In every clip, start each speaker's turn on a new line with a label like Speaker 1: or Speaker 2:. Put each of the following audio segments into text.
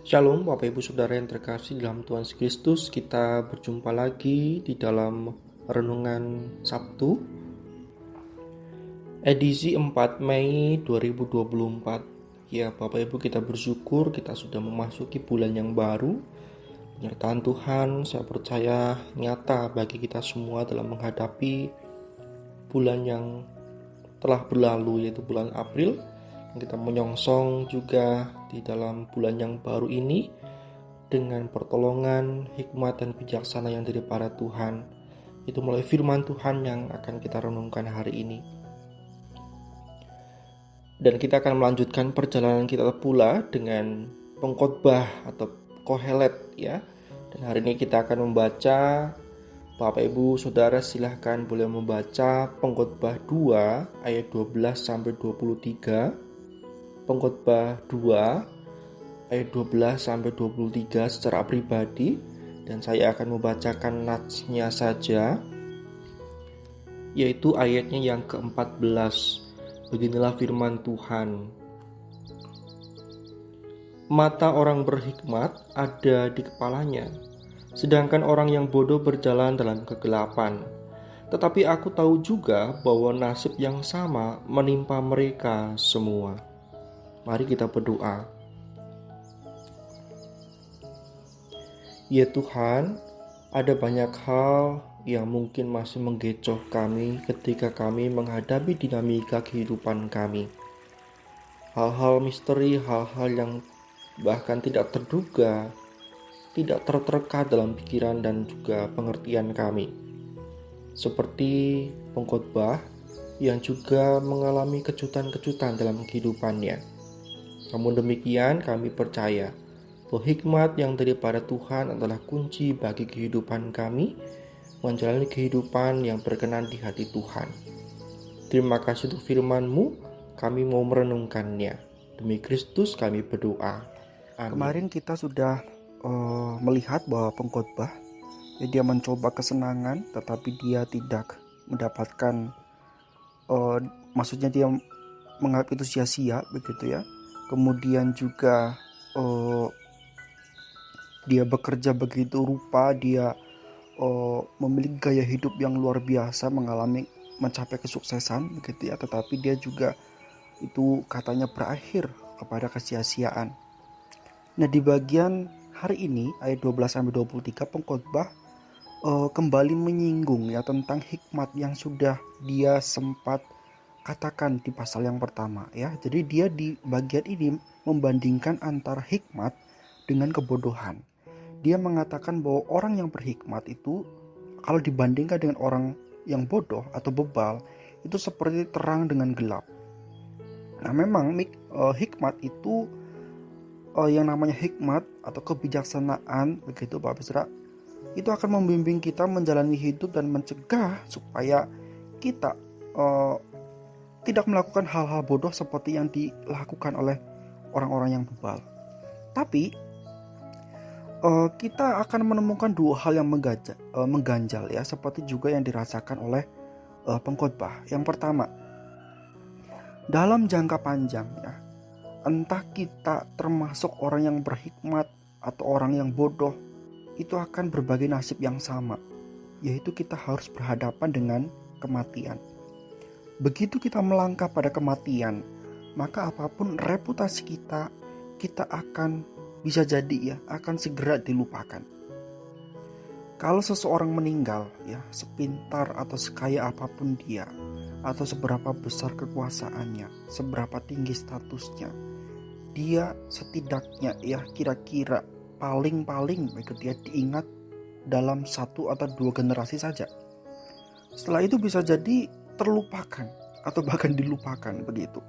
Speaker 1: Shalom Bapak Ibu Saudara yang terkasih dalam Tuhan Yesus Kristus. Kita berjumpa lagi di dalam Renungan Sabtu edisi 4 Mei 2024. Ya Bapak Ibu, kita bersyukur kita sudah memasuki bulan yang baru. Penyertaan Tuhan saya percaya nyata bagi kita semua dalam menghadapi bulan yang telah berlalu, yaitu bulan April. Kita menyongsong juga di dalam bulan yang baru ini dengan pertolongan, hikmat, dan bijaksana yang daripada Tuhan. Itu melalui firman Tuhan yang akan kita renungkan hari ini. Dan kita akan melanjutkan perjalanan kita pula dengan pengkhotbah atau Kohelet ya. Dan hari ini kita akan membaca, Bapak Ibu Saudara silahkan boleh membaca pengkhotbah 2 ayat 12 sampai 23. Pengkhotbah 2 ayat 12 sampai 23 secara pribadi, dan saya akan membacakan natsnya saja, yaitu ayatnya yang ke-14. Beginilah firman Tuhan. Mata orang berhikmat ada di kepalanya, sedangkan orang yang bodoh berjalan dalam kegelapan. Tetapi aku tahu juga bahwa nasib yang sama menimpa mereka semua. Mari kita berdoa. Ya Tuhan, ada banyak hal yang mungkin masih menggecoh kami ketika kami menghadapi dinamika kehidupan kami. Hal-hal misteri, hal-hal yang bahkan tidak terduga, tidak terterka dalam pikiran dan juga pengertian kami. Seperti pengkhotbah yang juga mengalami kejutan-kejutan dalam kehidupannya. Namun demikian kami percaya bahwa hikmat yang daripada Tuhan adalah kunci bagi kehidupan kami, menjalani kehidupan yang berkenan di hati Tuhan. Terima kasih untuk firman-Mu, kami mau merenungkannya. Demi Kristus kami berdoa. Amin.
Speaker 2: Kemarin kita sudah melihat bahwa pengkhotbah dia mencoba kesenangan, tetapi dia tidak mendapatkan, maksudnya dia menganggap itu sia-sia begitu ya. Kemudian juga dia bekerja begitu rupa, dia memiliki gaya hidup yang luar biasa, mencapai kesuksesan begitu ya, tetapi dia juga itu katanya berakhir kepada kesia-siaan. Nah, di bagian hari ini ayat 12-23 pengkhotbah kembali menyinggung ya tentang hikmat yang sudah dia sempat katakan di pasal yang pertama ya. Jadi dia di bagian ini membandingkan antara hikmat dengan kebodohan. Dia mengatakan bahwa orang yang berhikmat itu kalau dibandingkan dengan orang yang bodoh atau bebal itu seperti terang dengan gelap. Nah, memang hikmat itu yang namanya hikmat atau kebijaksanaan begitu Bapak Saudara, itu akan membimbing kita menjalani hidup dan mencegah supaya kita tidak melakukan hal-hal bodoh seperti yang dilakukan oleh orang-orang yang bebal. Tapi kita akan menemukan dua hal yang mengganjal ya, seperti juga yang dirasakan oleh pengkhotbah. Yang pertama, dalam jangka panjang ya, entah kita termasuk orang yang berhikmat atau orang yang bodoh, itu akan berbagi nasib yang sama, yaitu kita harus berhadapan dengan kematian. Begitu kita melangkah pada kematian, maka apapun reputasi kita akan bisa jadi ya, akan segera dilupakan. Kalau seseorang meninggal ya, sepintar atau sekaya apapun dia, atau seberapa besar kekuasaannya, seberapa tinggi statusnya, dia setidaknya ya kira-kira paling begitu dia diingat dalam 1 atau 2 generasi saja. Setelah itu bisa jadi terlupakan atau bahkan dilupakan begitu.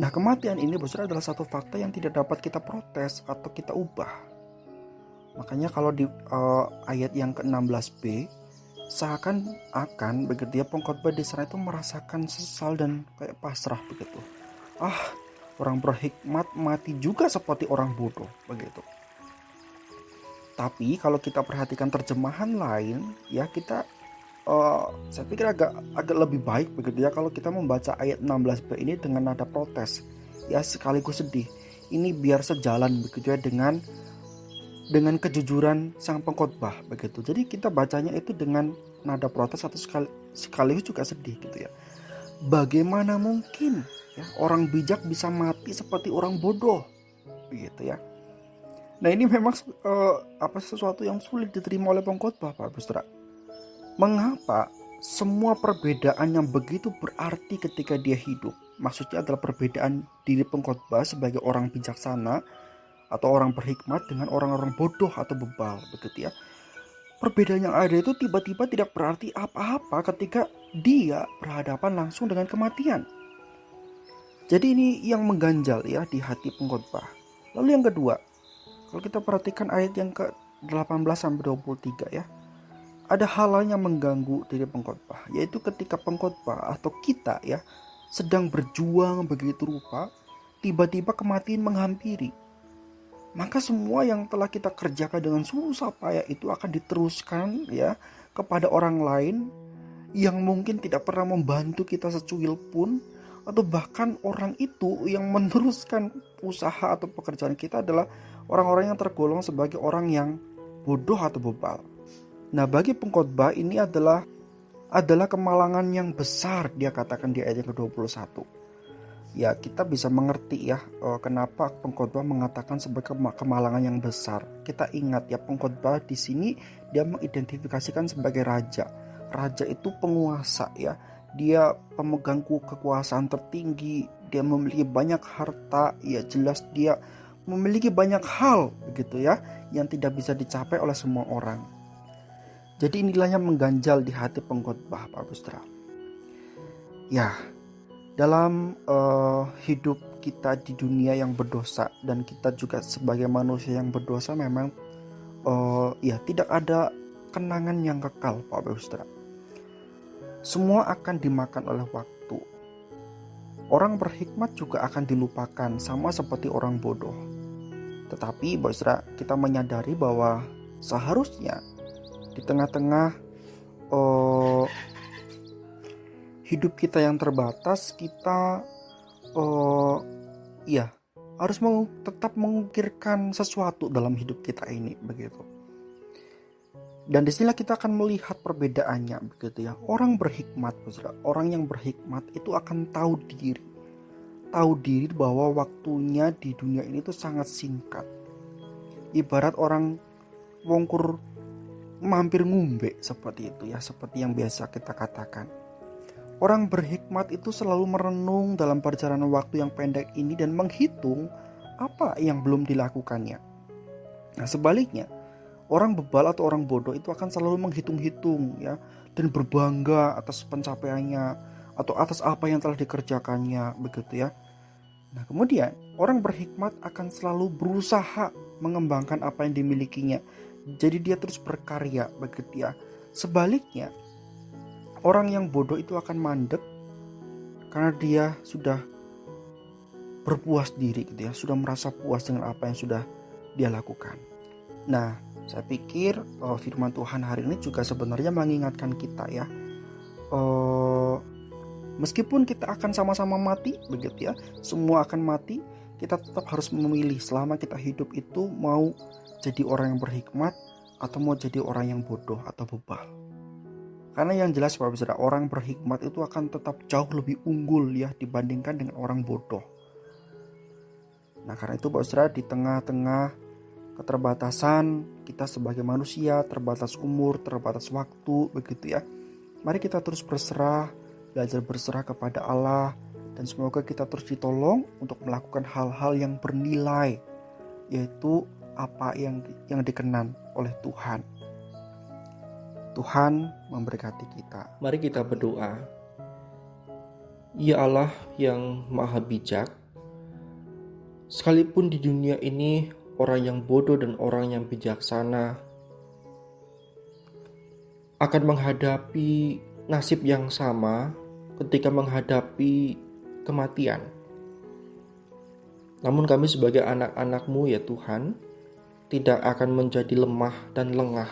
Speaker 2: Nah, kematian ini besar adalah satu fakta yang tidak dapat kita protes atau kita ubah. Makanya kalau di ayat yang ke-16b, seakan-akan begitu ya pengkhotbah di sana itu merasakan sesal dan kayak pasrah begitu. Orang berhikmat mati juga seperti orang bodoh begitu. Tapi kalau kita perhatikan terjemahan lain ya, kita saya pikir agak lebih baik begitu ya kalau kita membaca ayat 16b ini dengan nada protes ya sekaligus sedih. ini biar sejalan begitu ya dengan kejujuran sang pengkhotbah begitu. Jadi kita bacanya itu dengan nada protes atau sekaligus juga sedih gitu ya. Bagaimana mungkin ya orang bijak bisa mati seperti orang bodoh begitu ya. Nah ini memang sesuatu yang sulit diterima oleh pengkhotbah Pak Bustra. Mengapa semua perbedaan yang begitu berarti ketika dia hidup, maksudnya adalah perbedaan diri pengkhotbah sebagai orang bijaksana atau orang berhikmat dengan orang-orang bodoh atau bebal begitu ya. Perbedaan yang ada itu tiba-tiba tidak berarti apa-apa ketika dia berhadapan langsung dengan kematian. Jadi ini yang mengganjal ya di hati pengkhotbah. Lalu yang kedua, kalau kita perhatikan ayat yang ke-18 sampai 23 ya. Ada hal lain yang mengganggu diri pengkhotbah, yaitu ketika pengkhotbah atau kita ya sedang berjuang begitu rupa, tiba-tiba kematian menghampiri. Maka semua yang telah kita kerjakan dengan susah payah itu akan diteruskan ya kepada orang lain yang mungkin tidak pernah membantu kita secuil pun, atau bahkan orang itu yang meneruskan usaha atau pekerjaan kita adalah orang-orang yang tergolong sebagai orang yang bodoh atau bebal. Nah bagi pengkhotbah ini adalah kemalangan yang besar, dia katakan di ayat yang ke-21. Ya kita bisa mengerti ya kenapa pengkhotbah mengatakan sebagai kemalangan yang besar. Kita ingat ya pengkhotbah di sini dia mengidentifikasikan sebagai raja. Raja itu penguasa ya. Dia pemegang kekuasaan tertinggi, dia memiliki banyak harta, ya jelas dia memiliki banyak hal begitu ya yang tidak bisa dicapai oleh semua orang. Jadi inilah yang mengganjal di hati pengkhotbah Pak Bustra. Ya, dalam hidup kita di dunia yang berdosa dan kita juga sebagai manusia yang berdosa memang ya tidak ada kenangan yang kekal Pak Bustra. Semua akan dimakan oleh waktu. Orang berhikmat juga akan dilupakan sama seperti orang bodoh. Tetapi Pak Bustra, kita menyadari bahwa seharusnya di tengah-tengah hidup kita yang terbatas, kita ya harus tetap mengukirkan sesuatu dalam hidup kita ini begitu. Dan disinilah kita akan melihat perbedaannya begitu ya. Orang berhikmat, orang yang berhikmat itu akan tahu diri bahwa waktunya di dunia ini tuh sangat singkat. Ibarat orang wongkur mampir ngumbe seperti itu ya, seperti yang biasa kita katakan. Orang berhikmat itu selalu merenung dalam perjalanan waktu yang pendek ini dan menghitung apa yang belum dilakukannya. Nah sebaliknya, orang bebal atau orang bodoh itu akan selalu menghitung-hitung ya dan berbangga atas pencapaiannya atau atas apa yang telah dikerjakannya begitu ya. Nah kemudian orang berhikmat akan selalu berusaha mengembangkan apa yang dimilikinya. Jadi dia terus berkarya begitu ya. Sebaliknya orang yang bodoh itu akan mandek karena dia sudah berpuas diri gitu ya, sudah merasa puas dengan apa yang sudah dia lakukan. Nah, saya pikir firman Tuhan hari ini juga sebenarnya mengingatkan kita ya. Meskipun kita akan sama-sama mati begitu ya, semua akan mati, kita tetap harus memilih selama kita hidup itu mau jadi orang yang berhikmat atau mau jadi orang yang bodoh atau bebal. Karena yang jelas Bapak Saudara, orang berhikmat itu akan tetap jauh lebih unggul ya dibandingkan dengan orang bodoh. Nah karena itu Bapak Saudara, di tengah-tengah keterbatasan kita sebagai manusia, terbatas umur, terbatas waktu begitu ya, mari kita terus belajar berserah kepada Allah, dan semoga kita terus ditolong untuk melakukan hal-hal yang bernilai, yaitu apa yang dikenan oleh Tuhan. Tuhan memberkati kita.
Speaker 1: Mari kita berdoa. Ya Allah yang maha bijak, sekalipun di dunia ini orang yang bodoh dan orang yang bijaksana akan menghadapi nasib yang sama ketika menghadapi kematian. Namun kami sebagai anak-anak-Mu ya Tuhan, tidak akan menjadi lemah dan lengah,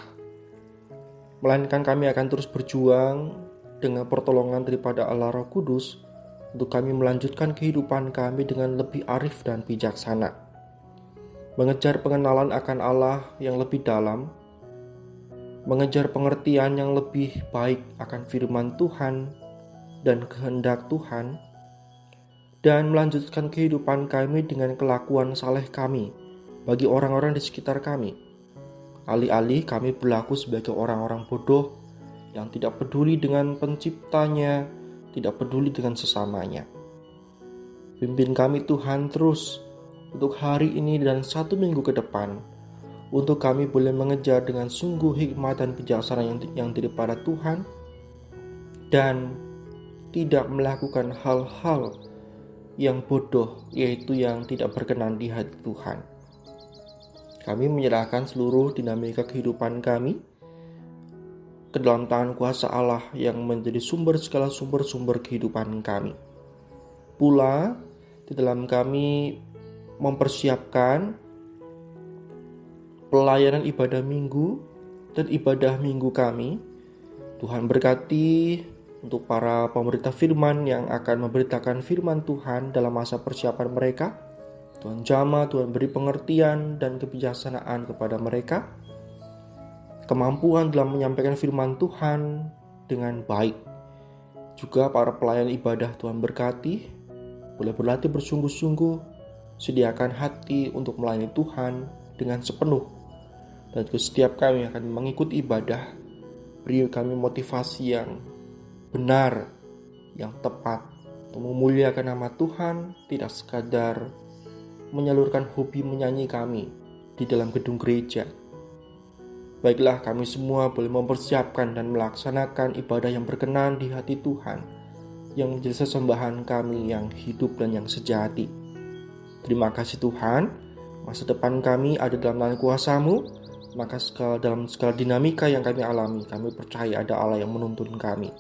Speaker 1: melainkan kami akan terus berjuang dengan pertolongan daripada Allah Roh Kudus untuk kami melanjutkan kehidupan kami dengan lebih arif dan bijaksana. mengejar pengenalan akan Allah yang lebih dalam, mengejar pengertian yang lebih baik akan firman Tuhan dan kehendak Tuhan, dan melanjutkan kehidupan kami dengan kelakuan saleh kami bagi orang-orang di sekitar kami. Alih-alih kami berlaku sebagai orang-orang bodoh yang tidak peduli dengan penciptanya, tidak peduli dengan sesamanya. Pimpin kami Tuhan terus untuk hari ini dan 1 minggu ke depan, untuk kami boleh mengejar dengan sungguh hikmat dan bijaksana yang daripada Tuhan, dan tidak melakukan hal-hal yang bodoh, yaitu yang tidak berkenan di hati Tuhan. Kami menyerahkan seluruh dinamika kehidupan kami ke dalam tangan kuasa Allah yang menjadi segala sumber kehidupan kami. Pula di dalam kami mempersiapkan pelayanan ibadah minggu dan ibadah minggu kami. Tuhan berkati untuk para pemberita firman yang akan memberitakan firman Tuhan dalam masa persiapan mereka. Tuhan jamah, Tuhan beri pengertian dan kebijaksanaan kepada mereka, kemampuan dalam menyampaikan firman Tuhan dengan baik. Juga para pelayan ibadah Tuhan berkati, boleh berlatih bersungguh-sungguh, sediakan hati untuk melayani Tuhan dengan sepenuh. Dan setiap kami akan mengikuti ibadah, beri kami motivasi yang benar, yang tepat, untuk memuliakan nama Tuhan, tidak sekadar menyalurkan hobi menyanyi kami di dalam gedung gereja. Baiklah, kami semua boleh mempersiapkan dan melaksanakan ibadah yang berkenan di hati Tuhan, yang menjadi sesembahan kami yang hidup dan yang sejati. Terima kasih Tuhan, masa depan kami ada dalam tangan kuasa-Mu, maka dalam segala dinamika yang kami alami, kami percaya ada Allah yang menuntun kami.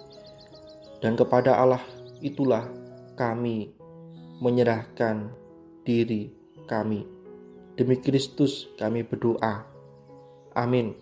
Speaker 1: Dan kepada Allah itulah kami menyerahkan diri kami. Demi Kristus kami berdoa. Amin.